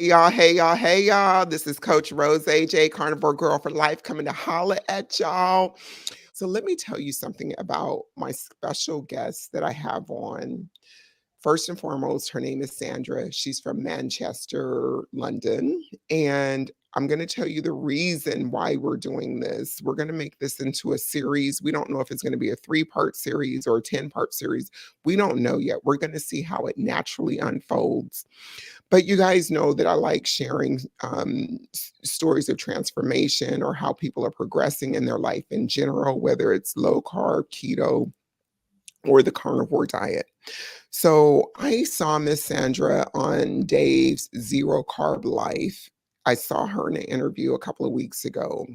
Hey y'all, hey y'all. This is Coach Rose AJ, Carnivore Girl for Life, coming to holla at y'all. So let me tell you something about my special guest that I have on. First and foremost, her name is Sandra. She's from Manchester, London. And I'm going to tell you the reason why we're doing this. We're going to make this into a series. We don't know if it's going to be a 3-part series or a 10-part series. We don't know yet. We're going to see how it naturally unfolds. But you guys know that I like sharing stories of transformation or how people are progressing in their life in general, whether it's low carb, keto, or the carnivore diet. So I saw Miss Sandra on Dave's Zero Carb Life. I saw her in an interview a couple of weeks ago.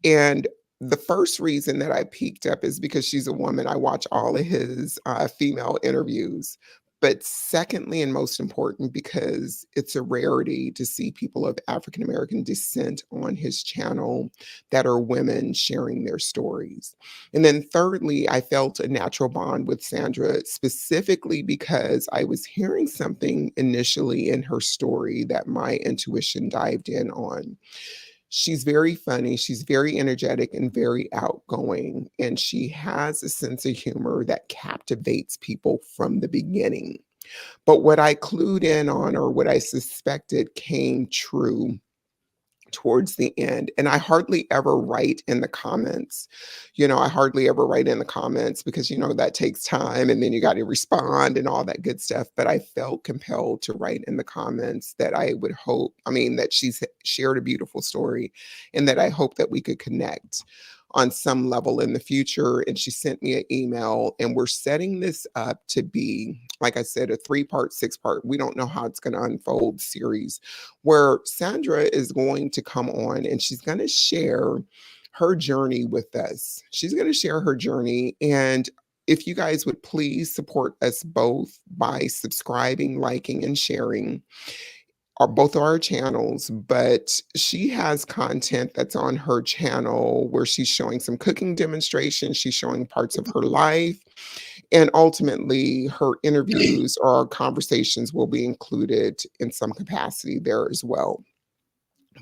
And the first reason that I peeked up is because she's a woman. I watch all of his female interviews. But secondly, and most important, because it's a rarity to see people of African American descent on his channel that are women sharing their stories. And then thirdly, I felt a natural bond with Sandra specifically because I was hearing something initially in her story that my intuition dived in on. She's very funny, she's very energetic and very outgoing, and she has a sense of humor that captivates people from the beginning. But what I clued in on or what I suspected came true towards the end. And I hardly ever write in the comments. I hardly ever write in the comments because, that takes time and then you got to respond and all that good stuff. But I felt compelled to write in the comments that I would hope, that she's shared a beautiful story and that I hope that we could connect on some level in the future. And she sent me an email, and we're setting this up to be, like I said, a 3-part, 6-part, we don't know how it's going to unfold series, where Sandra is going to come on and she's going to share her journey with us. She's going to share her journey. And if you guys would please support us both by subscribing, liking, and sharing both of our channels, but she has content that's on her channel where she's showing some cooking demonstrations, she's showing parts of her life, and ultimately her interviews or conversations will be included in some capacity there as well.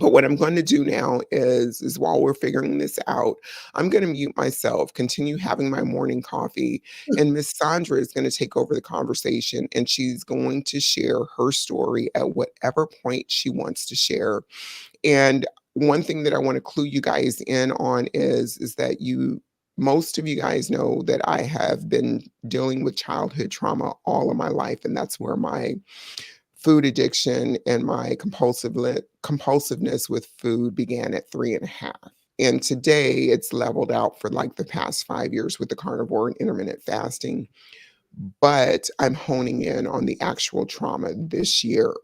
But what I'm going to do now is while we're figuring this out, I'm going to mute myself, continue having my morning coffee, and Miss Sandra is going to take over the conversation, and she's going to share her story at whatever point she wants to share. And one thing that I want to clue you guys in on is that most of you guys know that I have been dealing with childhood trauma all of my life, and that's where my food addiction and my compulsiveness with food began at 3.5. And today it's leveled out for like the past 5 years with the carnivore and intermittent fasting. But I'm honing in on the actual trauma this year.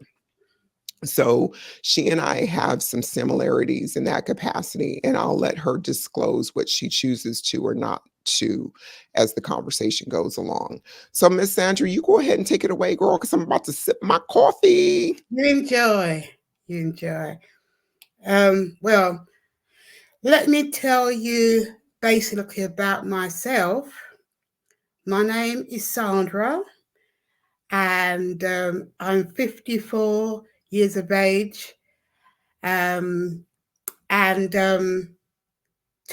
So she and I have some similarities in that capacity, and I'll let her disclose what she chooses to or not to as the conversation goes along. So, Miss Sandra, you go ahead and take it away, girl, because I'm about to sip my coffee. You enjoy. You enjoy. Well, let me tell you basically about myself. My name is Sandra, and I'm 54 years of age. Um, and to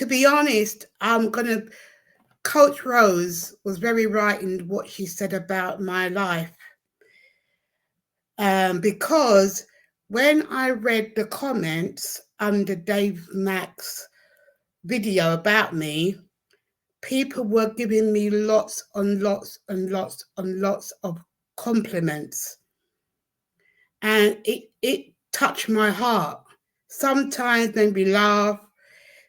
be honest, I'm going to. Coach Rose was very right in what she said about my life. Because when I read the comments under Dave Mack's video about me, people were giving me lots and lots and lots and lots of compliments. And it touched my heart. Sometimes made me laugh,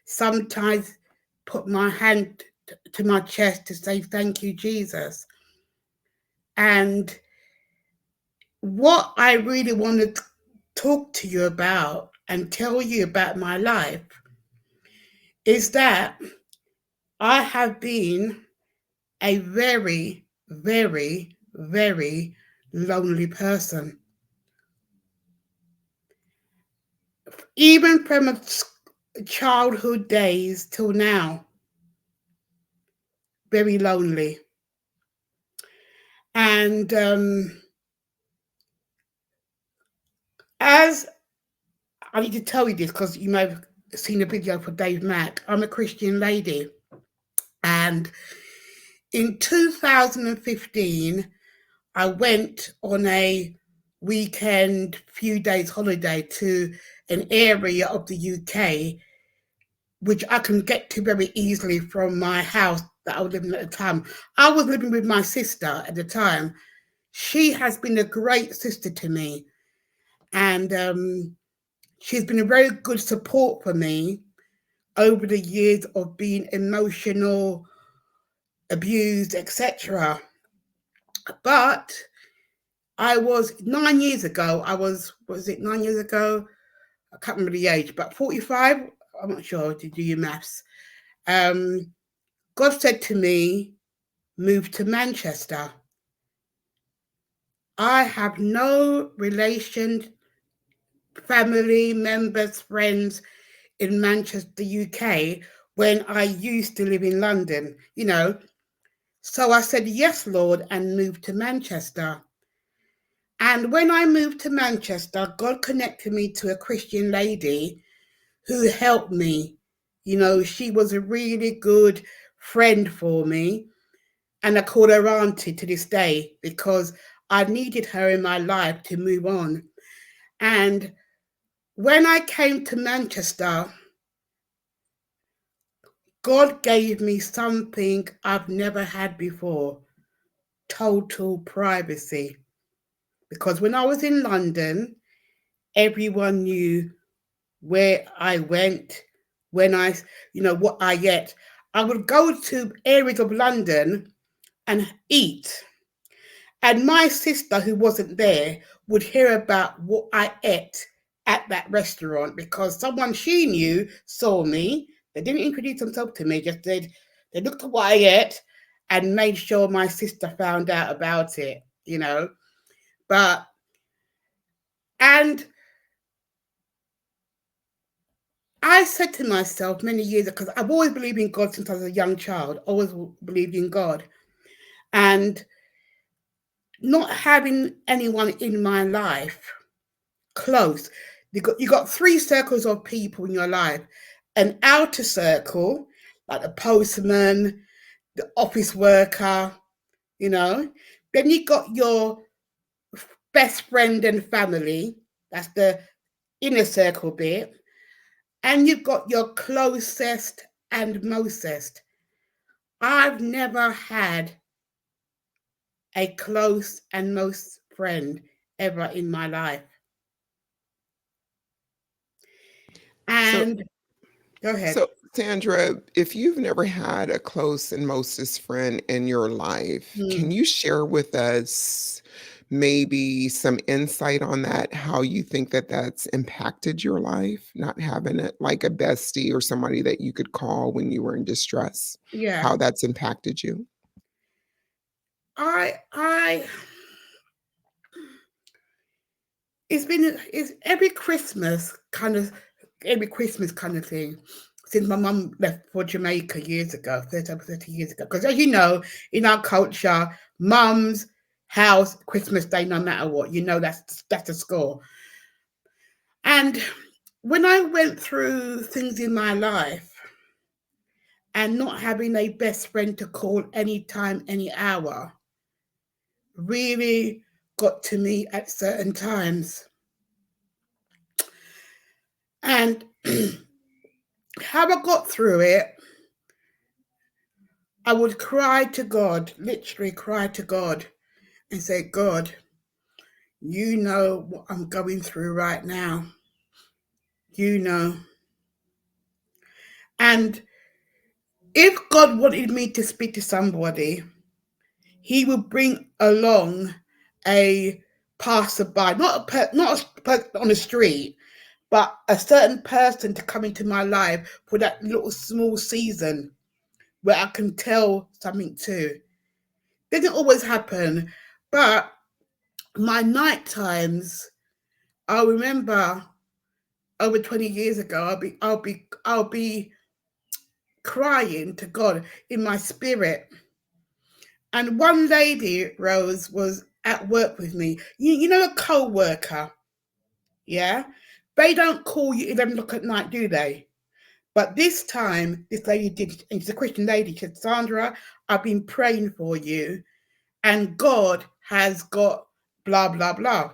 sometimes put my hand to my chest to say thank you, Jesus. And what I really want to talk to you about and tell you about my life is that I have been a very, very, very lonely person. Even from childhood days till now, very lonely. And As I need to tell you this because you may have seen a video for Dave Mack. I'm a Christian lady, and in 2015, I went on a weekend, few days holiday to an area of the UK which I can get to very easily from my house that I was living at the time. I was living with my sister at the time. She has been a great sister to me, and she's been a very good support for me over the years of being emotional, abused, etc. But I was 9 years ago. Was it 9 years ago? I can't remember the age, but 45. I'm not sure to do your maths. Um, God said to me, "Move to Manchester." I have no relation, family members, friends in Manchester, UK, when I used to live in London, you know. So I said, "Yes, Lord," and moved to Manchester. And when I moved to Manchester, God connected me to a Christian lady who helped me. You know, she was a really good friend for me. And I call her auntie to this day because I needed her in my life to move on. And when I came to Manchester, God gave me something I've never had before: total privacy. Because when I was in London, everyone knew where I went, when what I ate. I would go to areas of London and eat. And my sister, who wasn't there, would hear about what I ate at that restaurant because someone she knew saw me. They didn't introduce themselves to me, just they looked at what I ate and made sure my sister found out about it, you know. But, and I said to myself many years ago, because I've always believed in God since I was a young child, always believed in God. And not having anyone in my life close. You got three circles of people in your life: an outer circle, like the postman, the office worker, you know. Then you got your best friend and family, that's the inner circle bit, and you've got your closest and mostest. I've never had a close and most friend ever in my life. So, And go ahead. so Sandra, if you've never had a close and mostest friend in your life, can Hmm. you share with us maybe some insight on that? How you think that that's impacted your life, not having it like a bestie or somebody that you could call when you were in distress, Yeah. how that's impacted you? I it's every Christmas kind of thing since my mum left for Jamaica years ago, 30 years ago. Because as you know, in our culture, mum's house Christmas Day, no matter what, that's a score. And when I went through things in my life and not having a best friend to call anytime, any hour, really got to me at certain times. And how I got through it, I would cry to God, literally cry to God, and say, "God, you know what I'm going through right now. You know." And if God wanted me to speak to somebody, He would bring along a passerby, not a person on the street, but a certain person to come into my life for that little small season where I can tell something to. Didn't always happen, but my night times, I remember over 20 years ago, I'll be crying to God in my spirit. And one lady, Rose, was at work with me. You know, a co-worker. Yeah. They don't call you 11 o'clock at night, do they? But this time, this lady did, and she's a Christian lady. She said, Sandra, I've been praying for you, and God has got blah, blah, blah.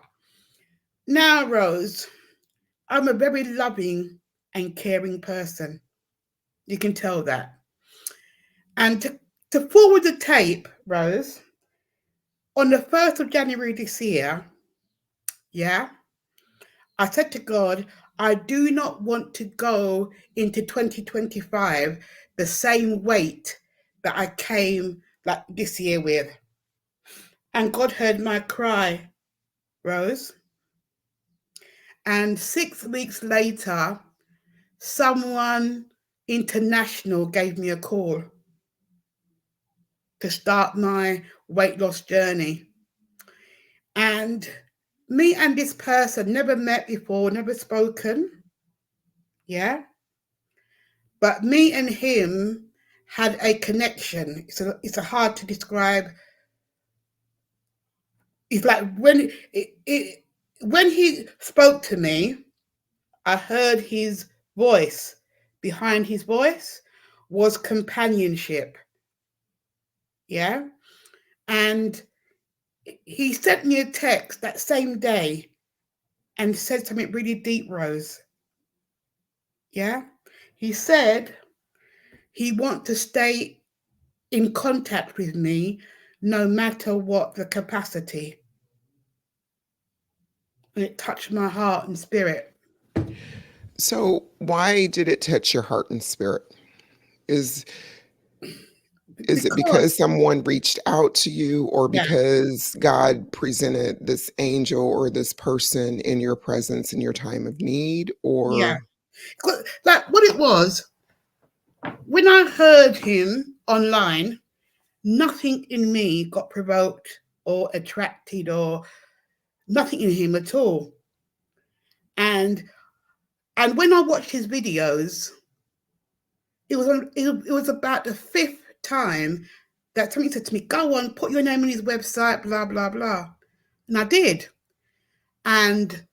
Now, Rose, I'm a very loving and caring person. You can tell that. And to forward the tape, Rose, on the 1st of January this year, yeah, I said to God, I do not want to go into 2025 the same weight that I came like this year with. And God heard my cry, Rose. And 6 weeks later, someone international gave me a call to start my weight loss journey. And me and this person never met before, never spoken. Yeah. But me and him had a connection. It's a hard to describe. It's like when he spoke to me, I heard his voice. Behind his voice was companionship. Yeah. And he sent me a text that same day and said something really deep, Rose. Yeah. He said he wants to stay in contact with me no matter what the capacity. And it touched my heart and spirit. So, why did it touch your heart and spirit? Is is it Because, because someone reached out to you, or yeah, because God presented this angel or this person in your presence in your time of need, yeah. or Like what it was, when I heard him online, nothing in me got provoked or attracted or nothing in him at all. And and when I watched his videos, it was about the fifth time that somebody said to me, "Go on, put your name on his website, blah blah blah," and I did, and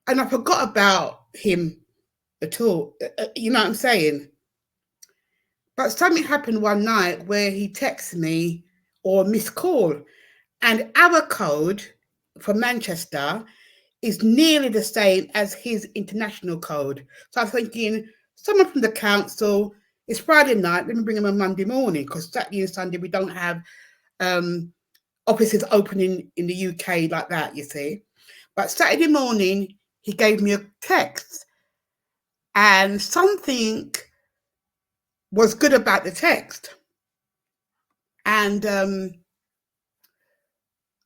I forgot about him at all. You know what I'm saying? But something happened one night where he texted me or missed call, and our code for Manchester is nearly the same as his international code. So I was thinking, someone from the council, it's Friday night, let me bring him on Monday morning because Saturday and Sunday we don't have um, offices opening in the UK like that, you see. But Saturday morning, he gave me a text and something was good about the text. And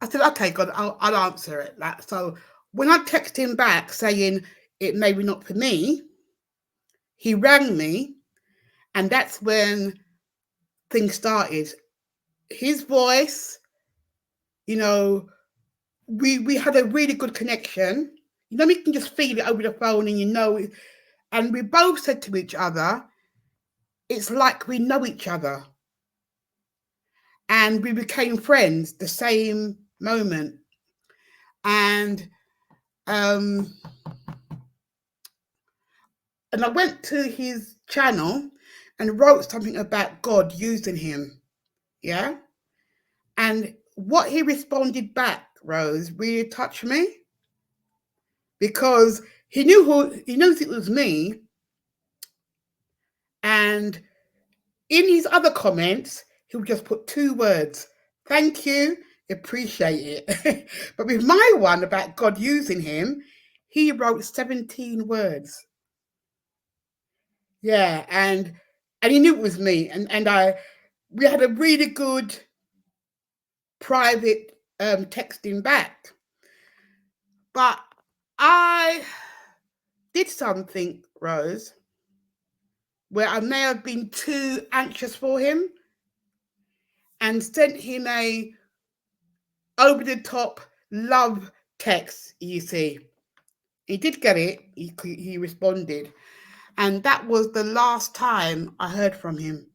I said, okay, God, I'll answer it. Like, so when I texted him back saying it may be not for me, he rang me, and that's when things started. His voice, you know, we had a really good connection. You know, we can just feel it over the phone, and you know, and we both said to each other, it's like we know each other, and we became friends the same moment. And um, and I went to his channel and wrote something about God using him. Yeah. And what he responded back, Rose, really touched me because he knows it was me. And in his other comments, he would just put 2 words, thank you, appreciate it. But with my one about God using him, he wrote 17 words. Yeah, and he knew it was me. And we had a really good private texting back. But I did something, Rose, where I may have been too anxious for him and sent him a over the top love text, you see. He did get it, he responded. And that was the last time I heard from him.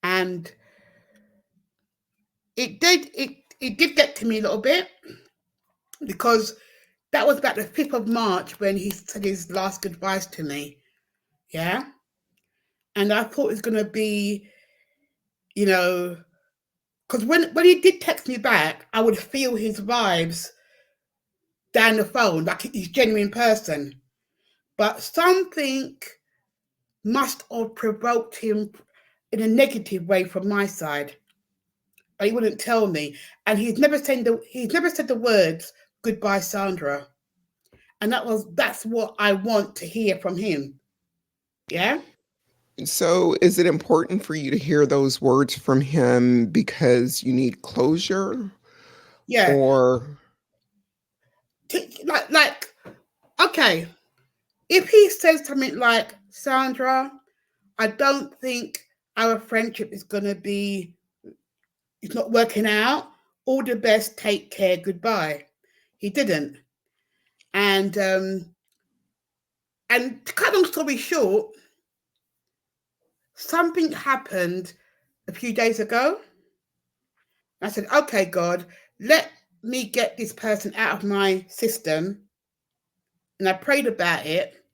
And it did get to me a little bit because That was about the 5th of March when he said his last goodbyes to me. Yeah. And I thought it was going to be, you know, because when he did text me back, I would feel his vibes down the phone, like he's a genuine person. But something must have provoked him in a negative way from my side. But he wouldn't tell me. And he's never said the words goodbye, Sandra. And that's what I want to hear from him. Yeah? So, is it important for you to hear those words from him because you need closure? Yeah. Or, Like, okay. If he says something like, Sandra, I don't think our friendship is gonna be it's not working out. All the best, take care, goodbye. He didn't. And to cut long story short, something happened a few days ago. I said, okay, God, let me get this person out of my system. And I prayed about it.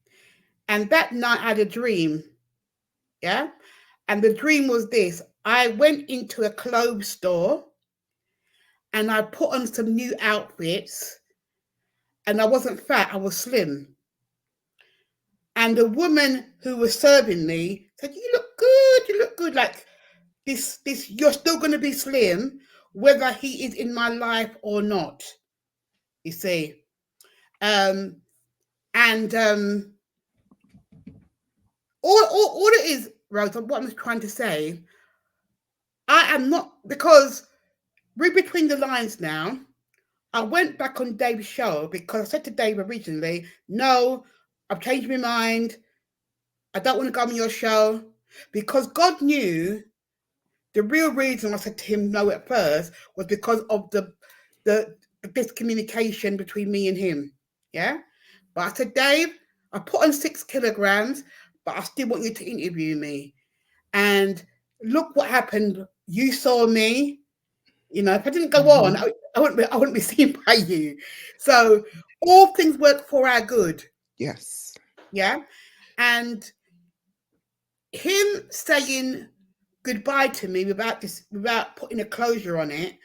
And that night I had a dream. Yeah. And the dream was this: I went into a clothes store and I put on some new outfits, and I wasn't fat, I was slim. And the woman who was serving me said, "You look good, you look good. Like this, you're still gonna be slim, whether he is in my life or not." You see. Um, and all it is, Rose, what I'm trying to say, I am not, because read between the lines now. I went back on Dave's show because I said to Dave originally, no, I've changed my mind. I don't want to go on your show, because God knew the real reason I said to him no at first was because of the miscommunication between me and him. Yeah. But I said, Dave, I put on 6 kilograms, but I still want you to interview me. And look what happened. You saw me. You know, if I didn't go on, mhm, I wouldn't be seen by you. So all things work for our good. yes. Yeah. And him saying goodbye to me without putting a closure on it,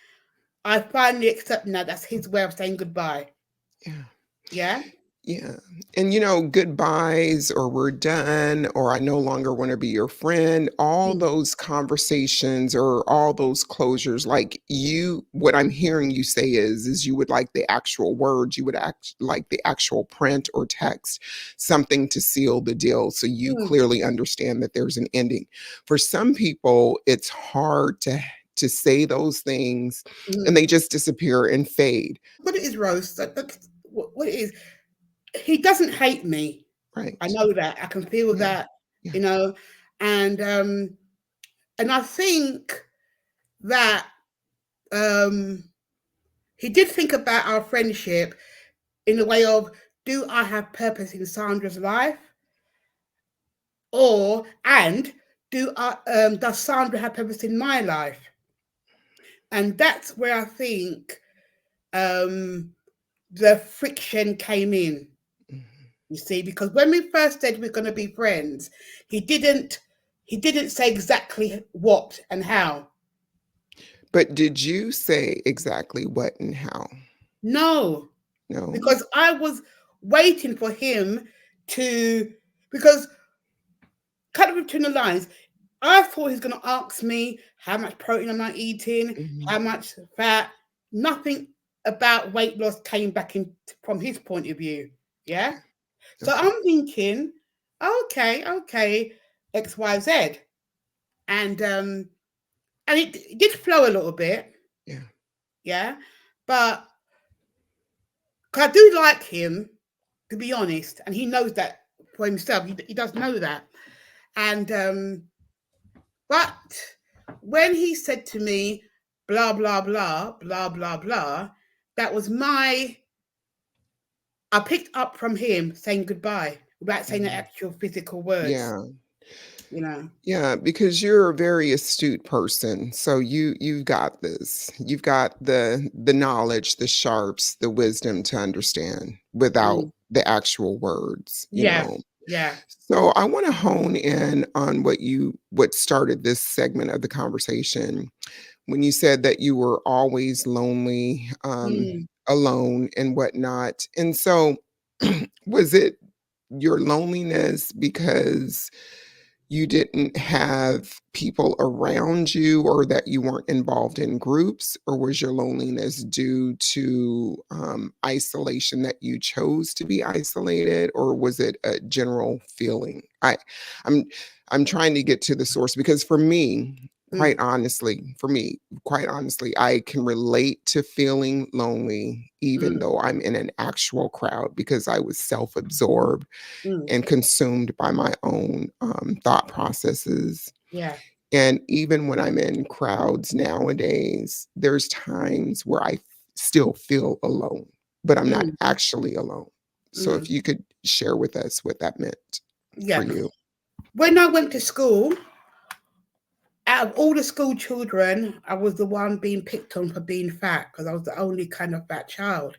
I finally accept now that's his way of saying goodbye. Yeah. Yeah. Yeah. And goodbyes or we're done or I no longer want to be your friend, all Mm, those conversations or all those closures, like what I'm hearing you say is you would like the actual words, you would like the actual print or text, something to seal the deal. So you mm, clearly understand that there's an ending. For some people, it's hard to say those things and mm. they just disappear and fade. What it is, Rose, what it is, he doesn't hate me. I Right. know that. I can feel Yeah. that, Yeah. you know, and um, and I think that um, he did think about our friendship in the way of, do I have purpose in Sandra's life, or and does Sandra have purpose in my life? And that's where I think um, the friction came in. Mhm. You see, because when we first said we're going to be friends, he didn't he didn't say exactly what and how. But did you say exactly what and how? No, No? because I was waiting for him to, because cut it between the lines. I thought he was going to ask me how much protein am I eating, Mhm. how much fat. Nothing about weight loss came back in from his point of view. Yeah. So Okay. I'm thinking, okay, X, Y, Z, and it did flow a little bit. Yeah. Yeah, but 'cause I do like him, to be honest, and he knows that for himself. He does know that, and but when he said to me, blah blah blah blah blah blah, that was my. I picked up from him saying goodbye without saying the Mhm. actual physical words. Yeah. you know. Yeah, because you're a very astute person. So you've got this. You've got the knowledge, the sharps, the wisdom to understand without Mm. the actual words, you Yeah, know. yeah. So I want to hone in on what started this segment of the conversation when you said that you were always lonely, Mm, alone and whatnot. And so was it your loneliness because you didn't have people around you or that you weren't involved in groups, or was your loneliness due to isolation that you chose to be isolated, or was it a general feeling? I'm I'm trying to get to the source because mm, for me, quite honestly, I can relate to feeling lonely even mm, though I'm in an actual crowd because I was self-absorbed mm. and consumed by my own thought processes. Yeah. And even when I'm in crowds nowadays, there's times where I still feel alone, but I'm not Mm, actually alone. So if mm. you could share with us what that meant for Yeah. you. When I went to school, out of all the school children, I was the one being picked on for being fat because I was the only kind of fat child.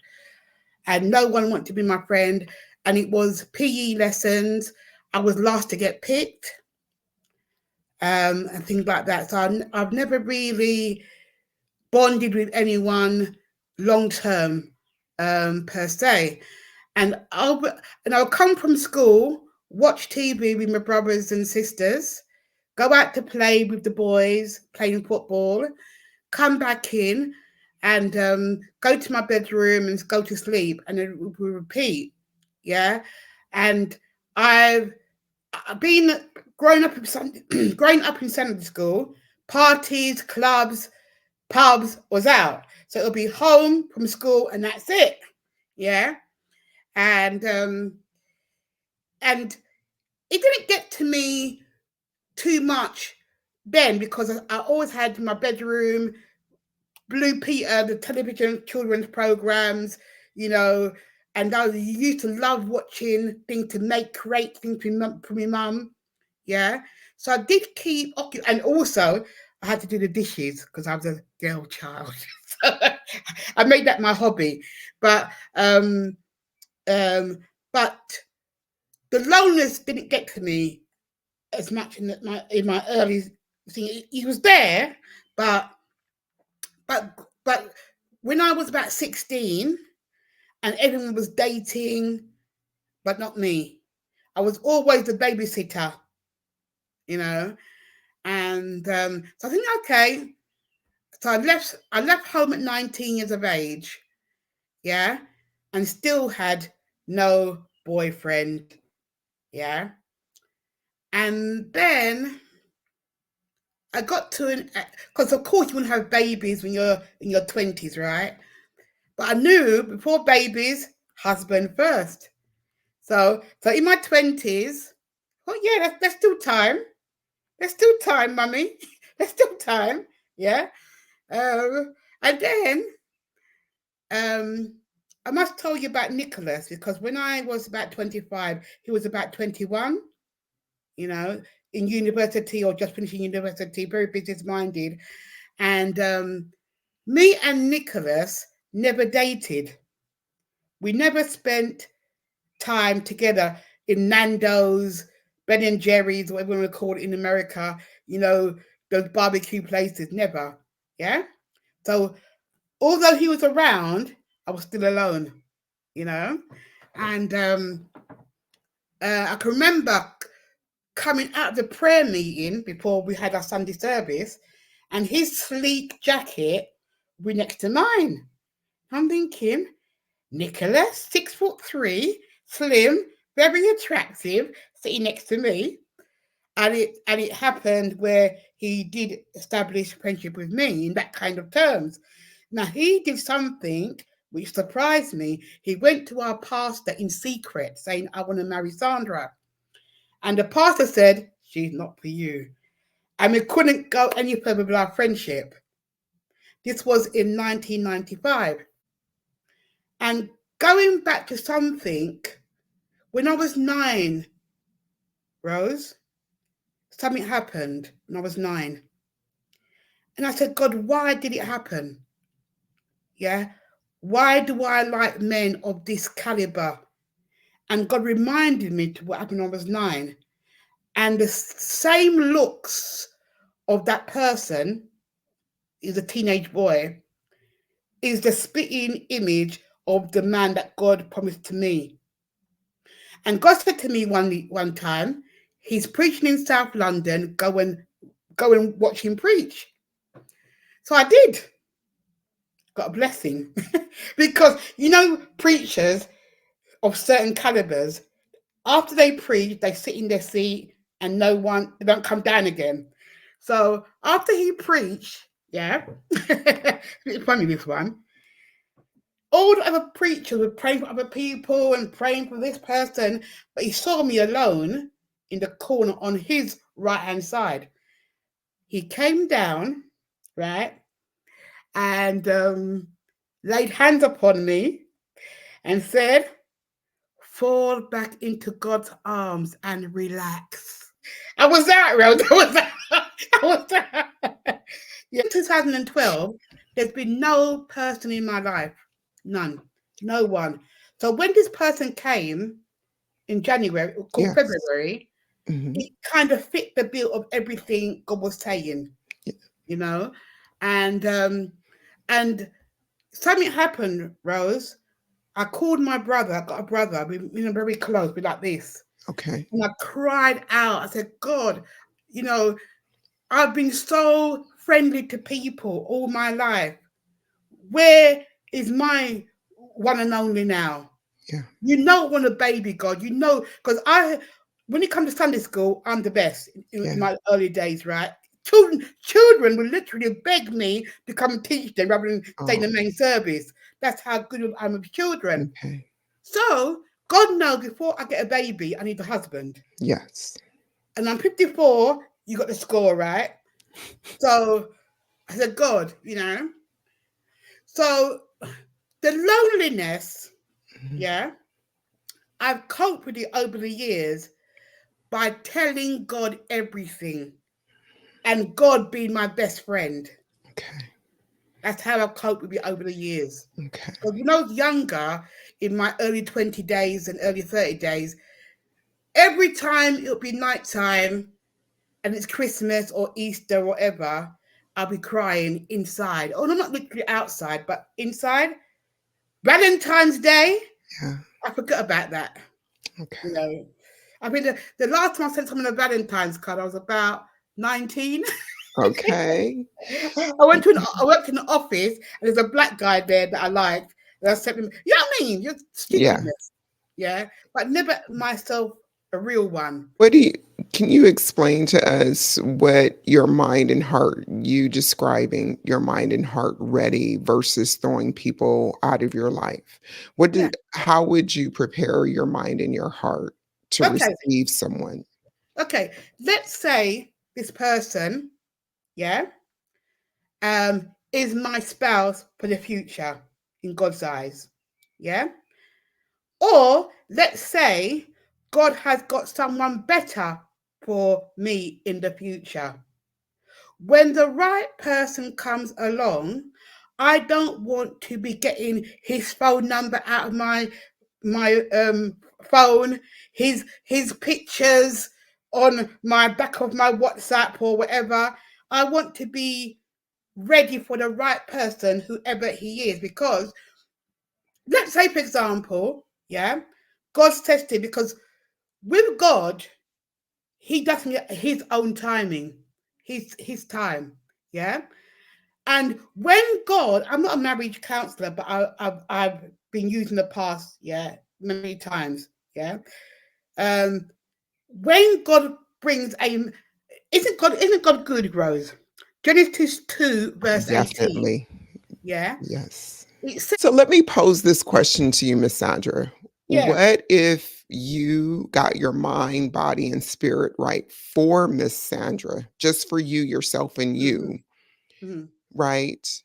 And no one wanted to be my friend. And it was PE lessons. I was last to get picked, and things like that. So I've never really bonded with anyone long term, per se. And I'll come from school, watch TV with my brothers and sisters, go out to play with the boys, playing football, come back in, and go to my bedroom and go to sleep, and then we repeat. Yeah, and I've been growing up in growing up in Sunday school, parties, clubs, pubs was out. So it'll be home from school and that's it. Yeah. And and it didn't get to me too much then because I always had my bedroom, Blue Peter, the television children's programs, you know, and I used to love watching things to make create things for my mum. Yeah. So I did keep occupied, and also I had to do the dishes because I was a girl child. So I made that my hobby. But um um but the loneliness didn't get to me as much in my early thing. He was there, but but when I was about 16 and everyone was dating, but not me. I was always the babysitter, you know. And so I think okay. So I left home at 19 years of age, yeah, and still had no boyfriend, yeah. And then I got to an because of course you want to have babies when you're in your 20s, right? But I knew before babies, husband first. So in my 20s, oh yeah, there's still time. There's still time, mummy. There's still time. Yeah. And then um, I must tell you about Nicholas because when I was about 25, he was about 21, you know, in university or just finishing university, very business minded. And me and Nicholas never dated. We never spent time together in Nando's, Ben and Jerry's, whatever we call it in America, you know, those barbecue places. Never. Yeah. So although he was around, I was still alone, you know. And I can remember coming out of the prayer meeting before we had our Sunday service, and his sleek jacket was next to mine. I'm thinking, Nicholas, 6'3", slim, very attractive, sitting next to me. And it happened where he did establish friendship with me in that kind of terms. Now he did something which surprised me. He went to our pastor in secret saying, I want to marry Sandra. And the pastor said, she's not for you. And we couldn't go any further with our friendship. This was in 1995. And going back to something, when I was 9, Rose, something happened when I was 9. And I said, God, why did it happen? Yeah. Why do I like men of this caliber? And God reminded me to what happened when I was 9. And the same looks of that person, is a teenage boy, is the spitting image of the man that God promised to me. And God said to me one time, he's preaching in South London, go and watch him preach. So I did. Got a blessing. Because preachers of certain calibers, after they preach, they sit in their seat and they don't come down again. So after he preached, yeah, it's funny this one. All the other preachers were praying for other people and praying for this person, but he saw me alone in the corner on his right hand side. He came down, right, and laid hands upon me and said, fall back into God's arms and relax. I was that, Rose. I was that. I was that. Yeah. 2012, there's been no person in my life. None. No one. So when this person came in January, called Yes. February, Mhm. it kind of fit the bill of everything God was saying, Yeah. you know? And something happened, Rose. I called my brother. I got a brother. We very close. We like this. Okay. And I cried out. I said, God, you know, I've been so friendly to people all my life. Where is my one and only now? Yeah. I want a baby, God. Because when it comes to Sunday school, I'm the best in Yeah. my early days, right? Children will literally beg me to come and teach them rather than stay in Oh, the main service. That's how good I am with children. okay. So God knows before I get a baby, I need a husband. Yes. And I'm 54, you got the score, right? So I said, God. So the loneliness, Mhm. yeah, I've coped with it over the years by telling God everything and God being my best friend. Okay. That's how I've coped with it over the years. Okay. Because when I was younger, in my early 20 days and early 30 days, every time it'll be nighttime and it's Christmas or Easter or whatever, I'll be crying inside. Oh, no, not literally outside, but inside. Valentine's Day, Yeah. I forgot about that. You Okay. know, I mean, the last time I sent someone a Valentine's card, I was about 19. Okay. I worked in the office, and there's a black guy there that I liked. And I sent him, you know what I mean? You're Yeah. stupidness. Yeah. But never myself a real one. What do you Can you explain to us what your mind and heart, you describing your mind and heart ready versus throwing people out of your life? Yeah. How would you prepare your mind and your heart to Okay. receive someone? Okay. Let's say this person, yeah, is my spouse for the future in God's eyes. Yeah. Or let's say God has got someone better for me in the future. When the right person comes along, I don't want to be getting his phone number out of my phone, his pictures on my back of my WhatsApp or whatever. I want to be ready for the right person, whoever he is, because let's say, for example, yeah, God's tested because with God, He does His own timing, His time, yeah. And when God, I'm not a marriage counselor, but I've been used in the past, yeah, many times, yeah. Um, when God brings a, isn't God good, Rose? Genesis 2 verse 18, Definitely. yeah. Yes. It says, So let me pose this question to you, Miss Sandra. yeah. What if you got your mind, body, and spirit right for Miss Sandra, just for you, yourself, and Mm-hmm, you, mm-hmm, right?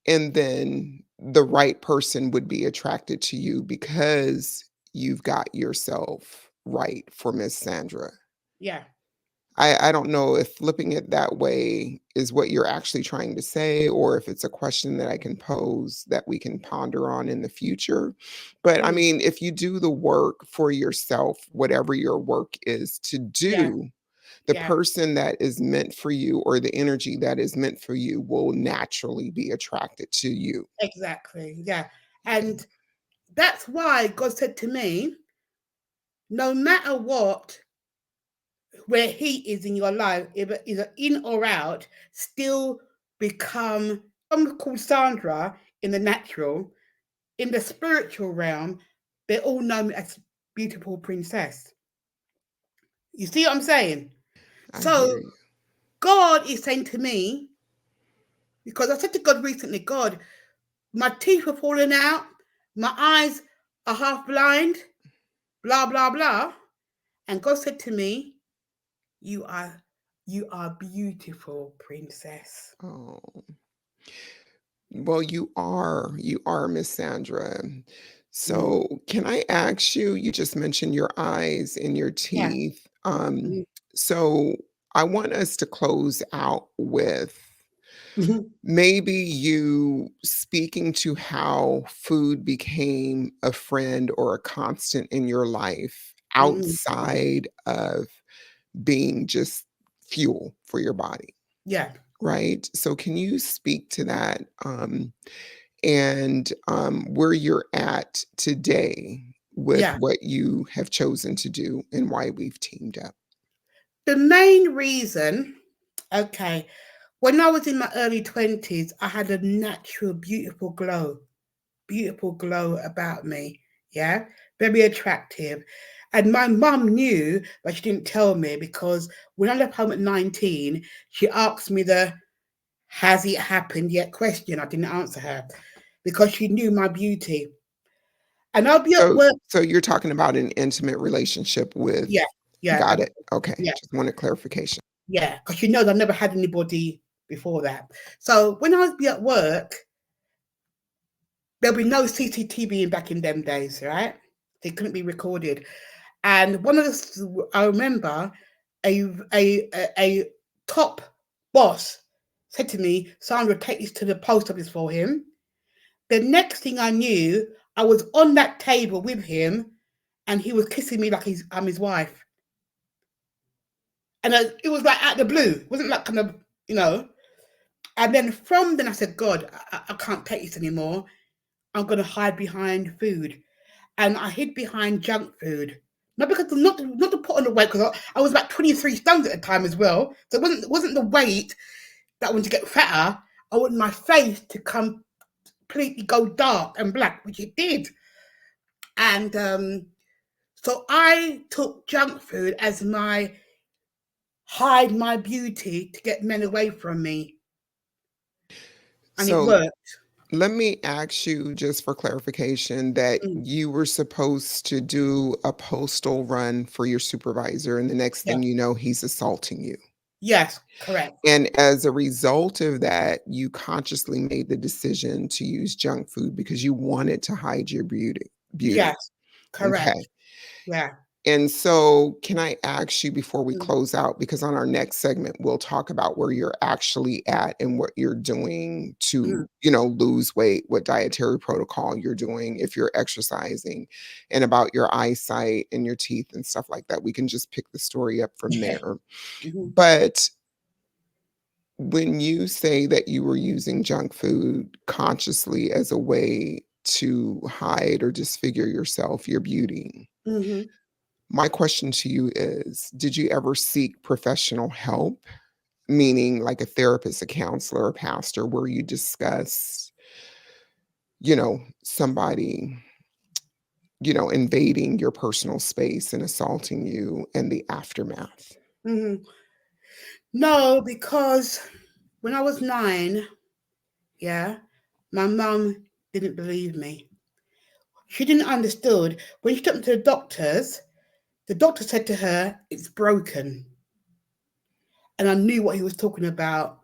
And then the right person would be attracted to you because you've got yourself right for Miss Sandra. yeah. I don't know if flipping it that way is what you're actually trying to say, or if it's a question that I can pose that we can ponder on in the future. But I Mm, mean, if you do the work for yourself, whatever your work is to yeah, do, the yeah, person that is meant for you or the energy that is meant for you will naturally be attracted to you. exactly. Yeah. Okay. And that's why God said to me, no matter what, where He is in your life, either in or out, still become. I'm called Sandra in the natural, in the spiritual realm. They all know me as beautiful princess. You see what I'm saying? I hear So you. God is saying to me, because I said to God recently, God, my teeth are falling out, my eyes are half blind, blah blah blah. And God said to me, "You are, you are beautiful, princess." Oh, well, you are Miss Sandra. Mm, So, can I ask you, you just mentioned your eyes and your yeah. teeth. Mhm. So I want us to close out with Mhm. maybe you speaking to how food became a friend or a constant in your life Mhm. outside of being just fuel for your body, Yeah, right? So can you speak to that? And where you're at today with yeah. what you have chosen to do and why we've teamed up. The main reason, okay, when I was in my early 20s, I had a natural, beautiful glow about me. Yeah, very attractive. And my mum knew, but she didn't tell me because when I left home at 19, she asked me the has it happened yet question. I didn't answer her because she knew my beauty. And I'll be at So work. so you're talking about an intimate relationship with. Yeah, yeah, Got it. Okay, yeah, just wanted clarification. yeah. Because she knows I never had anybody before that. So when I was be at work, there'll be no CCTV back in them days, right? They couldn't be recorded. And one of the, I remember a a top boss said to me, Sandra, take this to the post office for him. The next thing I knew, I was on that table with him and he was kissing me like I'm his wife. And it was like out of the blue. It wasn't like kind of, you know. And then from then I said, God, I can't take this anymore. I'm going to hide behind food. And I hid behind junk food. Not because not to put on the weight because I was about 23 stones at the time as well. So it wasn't the weight that I wanted to get fatter. I wanted my face to completely go dark and black, which it did. And so I took junk food as my hide my beauty to get men away from me, and it So worked. let me ask you just for clarification that Mm, you were supposed to do a postal run for your supervisor, and the next yeah. thing you know, he's assaulting you. Yes. Correct. And as a result of that, you consciously made the decision to use junk food because you wanted to hide your beauty. Yes. Correct. Okay. Yeah. And so, can I ask you before we Mm, close out? Because on our next segment, we'll talk about where you're actually at and what you're doing mm, to, lose weight, what dietary protocol you're doing, if you're exercising, and about your eyesight and your teeth and stuff like that. We can just pick the story up from yeah. there. Mhm, But when you say that you were using junk food consciously as a way to hide or disfigure yourself, your beauty, mhm. my question to you is, did you ever seek professional help? Meaning like a therapist, a counselor, a pastor, where you discuss, somebody, invading your personal space and assaulting you and the aftermath. Mhm. No, because when I was 9, yeah, my mum didn't believe me. She didn't understood. When she took me to the doctor said to her, "It's broken," and I knew what he was talking about.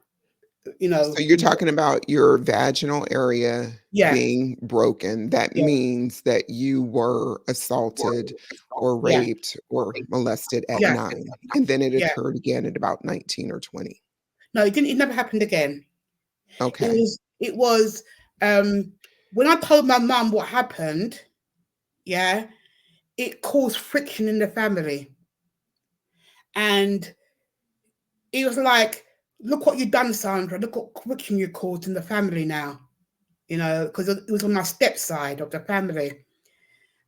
You So know, you're talking about your vaginal area yeah, being broken. That yeah, means that you were assaulted or Yeah, raped or molested at yeah, 9, and then it yeah. occurred again at about 19 or 20. No, it didn't. It never happened again. It Okay. was. It was. When I told my mum what happened, yeah, it caused friction in the family, and it was like, look what you've done, Sandra. Look what friction you caused in the family now. Because it was on my stepside of the family,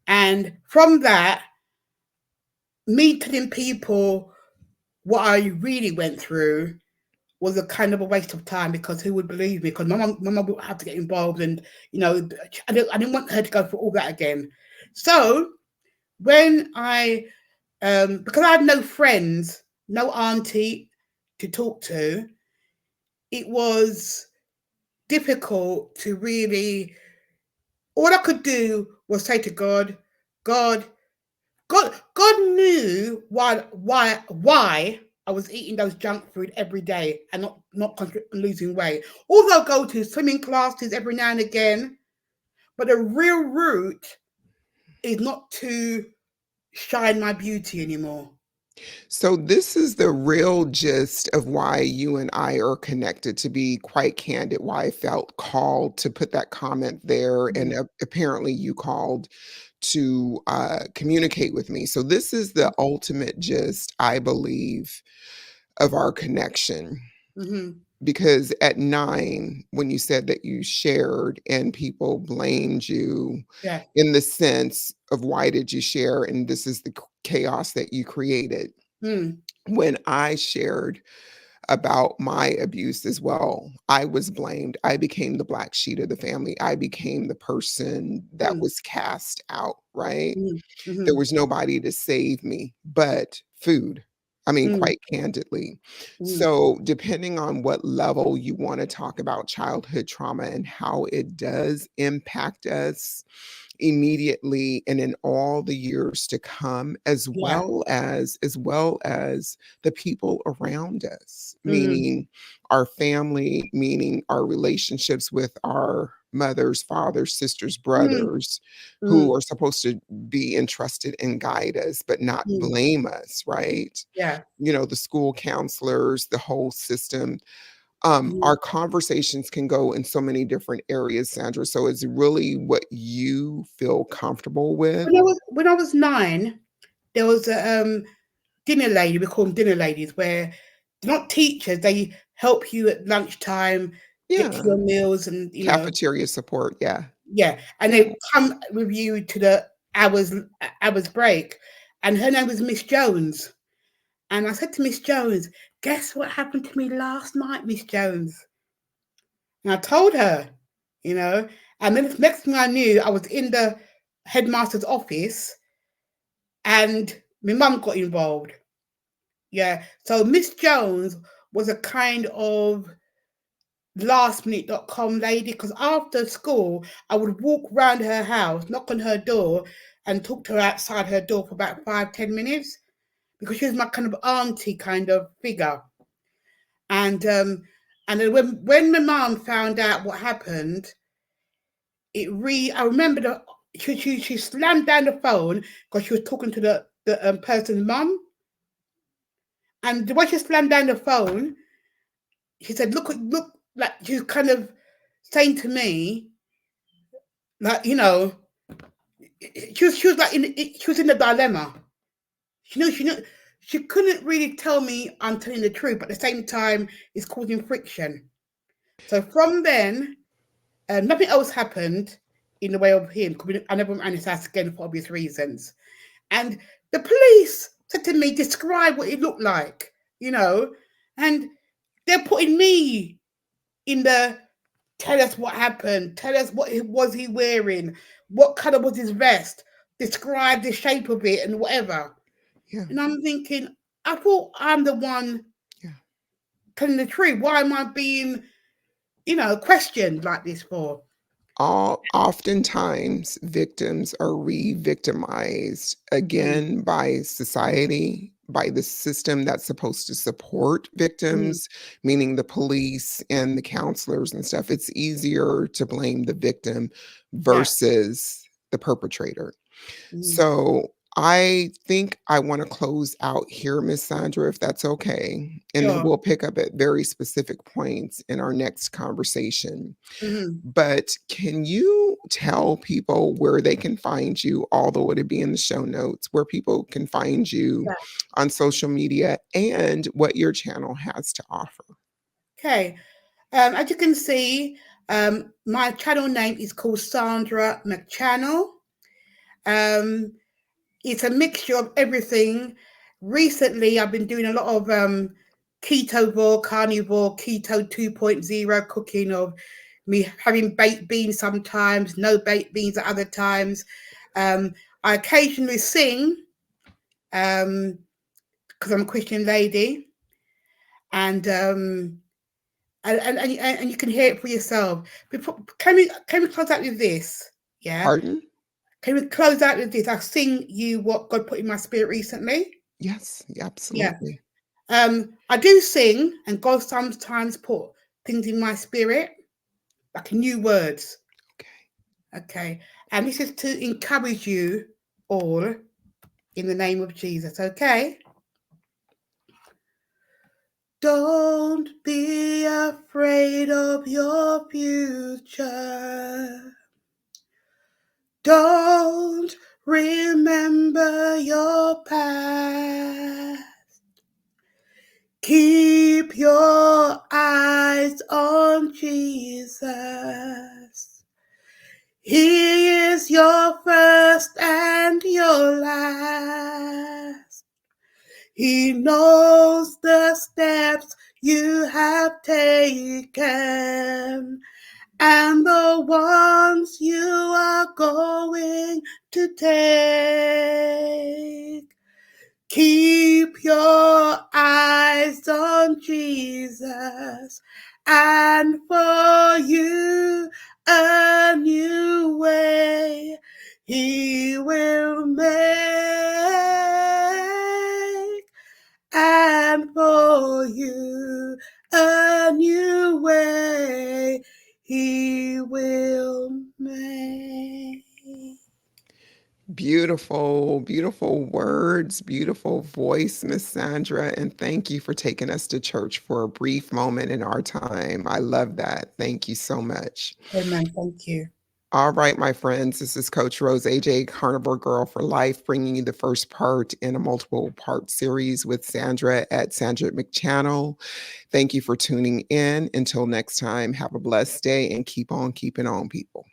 and from that, me telling people what I really went through was a kind of a waste of time because who would believe me? Because my mum would have to get involved, and I didn't want her to go through all that again. So when because I had no friends, no auntie to talk to, it was difficult to really. All I could do was say to God, God, God knew why I was eating those junk food every day and not losing weight. Although I go to swimming classes every now and again, but the real root is not to shine my beauty anymore. So this is the real gist of why you and I are connected, to be quite candid, why I felt called to put that comment there, and Mm, apparently you called to communicate with me. So this is the ultimate gist, I believe, of our connection. mm-hmm. Because at 9, when you said that you shared and people blamed you Yeah. in the sense of why did you share, and this is the chaos that you created. Mm, When I shared about my abuse as well, I was blamed. I became the black sheep of the family. I became the person that mm, was cast out, right? mm, There mm, was nobody to save me but food. I mean, mm, quite candidly. mm. So, depending on what level you want to talk about childhood trauma and how it does impact us immediately and in all the years to come, Yeah. as well as the people around us, Mm, meaning our family, meaning our relationships with our mothers, fathers, sisters, mm, brothers, who mm, are supposed to be entrusted and guide us, but not mm. blame us, right? Yeah. The school counselors, the whole system. Mm. Our conversations can go in so many different areas, Sandra. So it's really what you feel comfortable with. When I was 9, there was a dinner lady. We call them dinner ladies, where they're not teachers. They help you at lunchtime, get to Yeah. your meals, and Cafeteria support. Yeah. yeah, and Yeah. they come with you to the hours break. And her name was Miss Jones. And I said to Miss Jones, "Guess what happened to me last night, Miss Jones?" And I told her, you know. And then the next thing I knew, I was in the headmaster's office, and my mum got involved. Yeah. So Miss Jones was a kind of lastminute.com lady, because after school, I would walk round her house, knock on her door, and talk to her outside her door for about 5, 10 minutes, because she was my kind of auntie kind of figure. And then when my mum found out what happened, I remember she slammed down the phone because she was talking to the person's mum. And the way she slammed down the phone, she said, look, like she was kind of saying to me, like, she was like she was in a dilemma. She knew she couldn't really tell me I'm telling the truth, but at the same time, it's causing friction. So from then, nothing else happened in the way of him. I never went around his house again for obvious reasons. And the police said to me, describe what it looked like, you know, and they're putting me in the tell us what happened, tell us what was he wearing, what color was his vest, describe the shape of it and whatever. Yeah. And I'm thinking, I thought I'm the one Yeah. telling the truth. Why am I being, questioned like this for? Oftentimes victims are re-victimized Mm, again by society, by the system that's supposed to support mm, victims, meaning the police and the counselors and stuff. It's easier to blame the victim yeah. versus the perpetrator. Mm, So I think I want to close out here, Miss Sandra, if that's okay. And then Sure. we'll pick up at very specific points in our next conversation. Mhm. But can you tell people where they can find you, although it'll be in the show notes, where people can find you Yeah. on social media and what your channel has to offer? Okay. As you can see, my channel name is called Sandra McChannel. Um, it's a mixture of everything. Recently, I've been doing a lot of ketovore, carnivore, keto 2.0 cooking of me having baked beans sometimes, no baked beans at other times. I occasionally sing because I'm a Christian lady, and and you can hear it for yourself. Can we close out with this? Yeah. Pardon? Can we close out with this? I'll sing you what God put in my spirit recently. Yes, Yeah. absolutely. I do sing, and God sometimes put things in my spirit, like new words. Okay. Okay. And this is to encourage you all in the name of Jesus. Okay. Don't be afraid of your future. Don't remember your past. Keep your eyes on Jesus. He is your first and your last. He knows the steps you have taken and the ones you are going to take. Keep your eyes on Jesus, and for you a new way He will make, and for you a new way He will make. Beautiful, beautiful words, beautiful voice, Miss Sandra. And thank you for taking us to church for a brief moment in our time. I love that. Thank you so much. Amen. Thank you. All right, my friends, this is Coach Rose AJ, Carnivore Girl for Life, bringing you the first part in a multiple part series with Sandra at Sandra McChannel. Thank you for tuning in. Until next time, have a blessed day and keep on keeping on, people.